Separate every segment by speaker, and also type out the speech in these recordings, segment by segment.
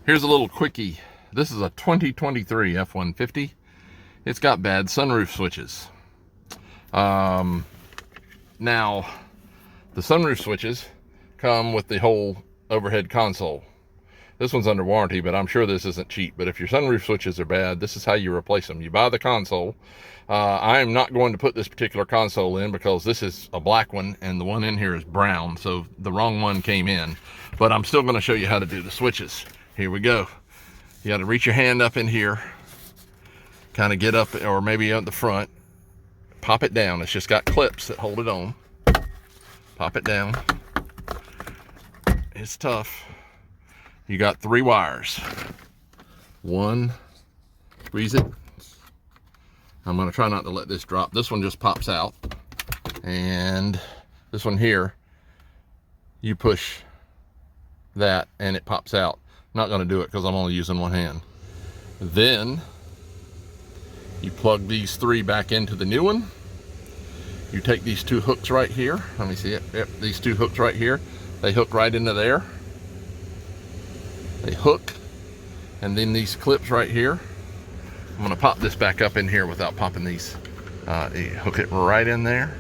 Speaker 1: Here's a little quickie. This is a 2023 F-150. It's got bad sunroof switches. Now, the sunroof switches come with the whole overhead console. This one's under warranty, but I'm sure this isn't cheap. But if your sunroof switches are bad, this is how you replace them. You buy the console. I am not going to put this particular console in because this is a black one and the one in here is brown, so the wrong one came in. But I'm still going to show you how to do the switches. Here we go. You got to reach your hand up in here, kind of get up, or maybe at the front, pop it down. It's just got clips that hold it on. Pop it down. It's tough. You got 3 wires. One, squeeze it. I'm going to try not to let this drop. This one just pops out. And this one here, you push that and it pops out. Not going to do it because I'm only using one hand. Then you plug these 3 back into the new one. You take these 2 hooks right here. Let me see it. Yep, these 2 hooks right here. They hook right into there. They hook. And then these clips right here. I'm going to pop this back up in here without popping these. You hook it right in there.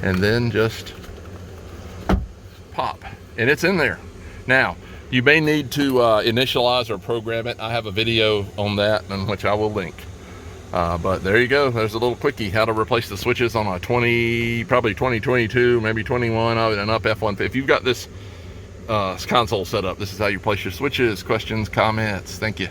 Speaker 1: And then just pop. And it's in there. Now, you may need to initialize or program it. I have a video on that, in which I will link. But there you go. There's a little quickie, how to replace the switches on a probably 2022, maybe 21, an up F-150. If you've got this console set up, this is how you replace your switches. Questions, comments? Thank you.